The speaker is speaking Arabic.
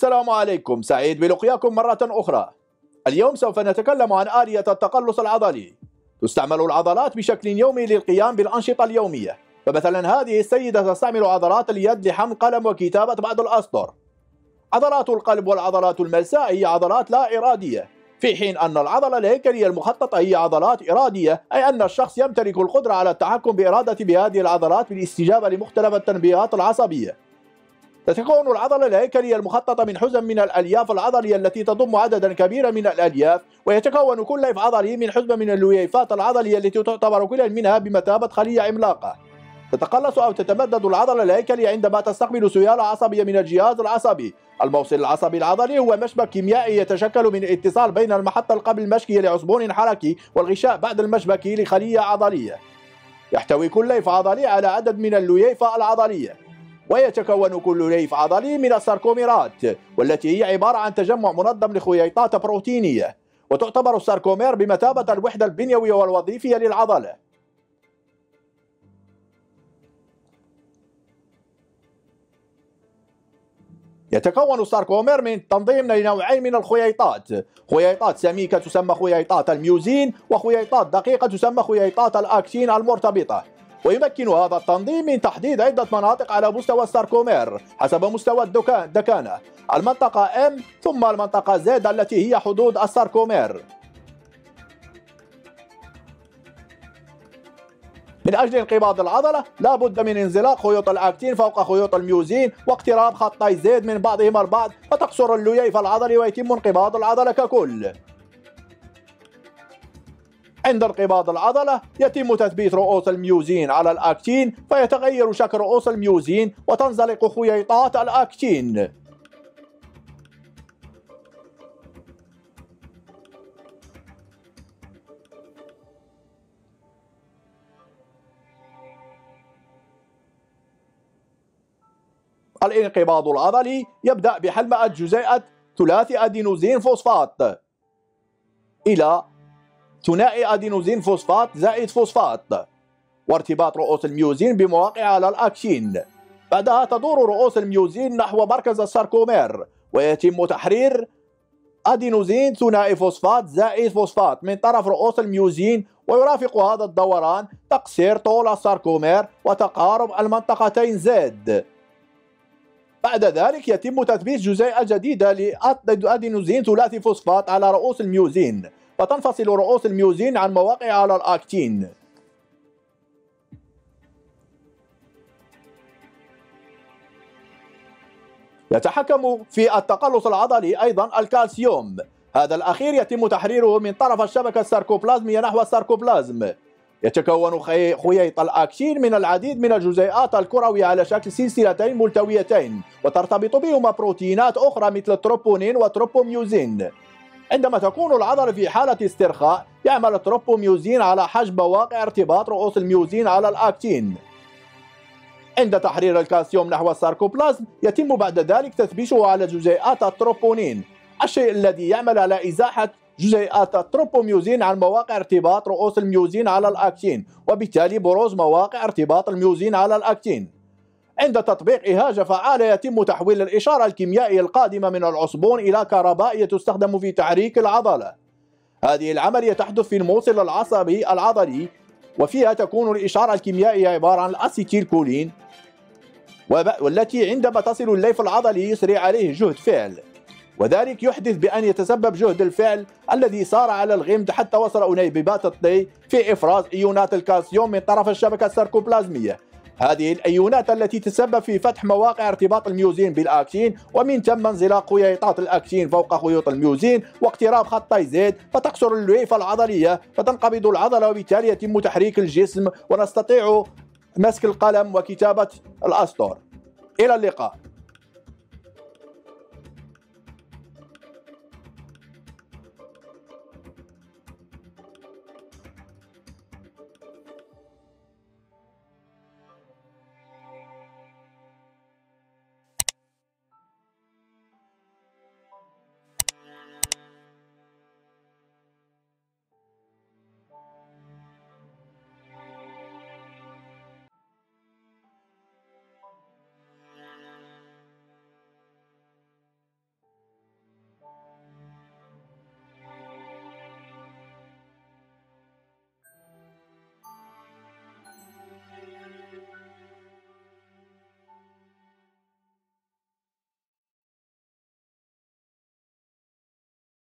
السلام عليكم، سعيد بلقياكم مرة أخرى. اليوم سوف نتكلم عن آلية التقلص العضلي. تستعمل العضلات بشكل يومي للقيام بالأنشطة اليومية، فمثلا هذه السيدة تستعمل عضلات اليد لحمل قلم وكتابة بعض الأسطر. عضلات القلب والعضلات الملساء هي عضلات لا إرادية، في حين أن العضلة الهيكلية المخططة هي عضلات إرادية، أي أن الشخص يمتلك القدرة على التحكم بإرادته بهذه العضلات بالاستجابة لمختلف التنبيهات العصبية. تتكون العضلة الهيكلية المخططة من حزم من الألياف العضلية التي تضم عددا كبيرا من الألياف، ويتكون كل ليف عضلي من حزمة من الليفات العضلية التي تعتبر كل منها بمثابة خلية عملاقة. تتقلص أو تتمدد العضلة الهيكلية عندما تستقبل سيالة عصبية من الجهاز العصبي. الموصل العصبي العضلي هو مشبك كيميائي يتشكل من اتصال بين المحطة قبل المشكية لعصبون حركي والغشاء بعد المشبكي لخلية عضلية. يحتوي كل ليف عضلي على عدد من الليفة العضلية، ويتكون كل ليف عضلي من الساركوميرات، والتي هي عبارة عن تجمع منظم لخييطات بروتينية، وتعتبر الساركومير بمثابة الوحدة البنيوية والوظيفية للعضلة. يتكون الساركومير من تنظيم لنوعين من الخييطات، خييطات سميكة تسمى خييطات الميوزين، وخييطات دقيقة تسمى خييطات الأكتين المرتبطة. ويمكن هذا التنظيم من تحديد عدة مناطق على مستوى الساركومير حسب مستوى الدكانة، المنطقة M ثم المنطقة Z التي هي حدود الساركومير. من أجل انقباض العضلة لا بد من انزلاق خيوط الأكتين فوق خيوط الميوزين واقتراب خطي زد من بعضهما البعض، فتقصر الليف العضلي ويتم انقباض العضلة ككل. عند انقباض العضلة يتم تثبيت رؤوس الميوزين على الأكتين، فيتغير شكل رؤوس الميوزين وتنزلق خييطات الأكتين. الانقباض العضلي يبدأ بحلمة جزيئة ثلاثي أدينوزين فوسفات إلى ثنائي أدينوزين فوسفات زائد فوسفات، وارتباط رؤوس الميوزين بمواقع على الأكتين. بعدها تدور رؤوس الميوزين نحو مركز الساركومير، ويتم تحرير أدينوزين ثنائي فوسفات زائد فوسفات من طرف رؤوس الميوزين، ويرافق هذا الدوران تقصير طول الساركومير وتقارب المنطقتين زد. بعد ذلك يتم تثبيت جزيئة جديدة لأدينوزين ثلاثي فوسفات على رؤوس الميوزين، وتنفصل رؤوس الميوزين عن مواقع على الأكتين. يتحكم في التقلص العضلي أيضا الكالسيوم، هذا الأخير يتم تحريره من طرف الشبكة الساركوبلازمية نحو الساركوبلازم. يتكون خييط الأكتين من العديد من الجزيئات الكروية على شكل سلسلتين ملتويتين، وترتبط بهما بروتينات أخرى مثل التروبونين والتروبوميوزين. عندما تكون العضلة في حالة استرخاء يعمل التروبوميوزين على حجب مواقع ارتباط رؤوس الميوزين على الأكتين. عند تحرير الكالسيوم نحو الساركوبلازم يتم بعد ذلك تثبيته على جزيئات التروبونين، الشيء الذي يعمل على إزاحة جزيئات التروبوميوزين عن مواقع ارتباط رؤوس الميوزين على الأكتين، وبالتالي بروز مواقع ارتباط الميوزين على الأكتين. عند تطبيق إهاجة فعالة يتم تحويل الإشارة الكيميائية القادمة من العصبون إلى كهربائية تستخدم في تحريك العضلة. هذه العملية تحدث في الموصل العصبي العضلي، وفيها تكون الإشارة الكيميائية عبارة عن الأسيتيل كولين، والتي عندما تصل الليف العضلي يسري عليه جهد فعل، وذلك يحدث بأن يتسبب جهد الفعل الذي صار على الغمد حتى وصل أنيبيبات الطي في إفراز إيونات الكالسيوم من طرف الشبكة الساركوبلازمية. هذه الأيونات التي تسبب في فتح مواقع ارتباط الميوزين بالأكتين، ومن ثم انزلاق خييطات الأكتين فوق خيوط الميوزين واقتراب خطي زد، فتقصر الليفة العضلية فتنقبض العضلة، وبالتالي يتم تحريك الجسم ونستطيع مسك القلم وكتابة الأسطر. إلى اللقاء.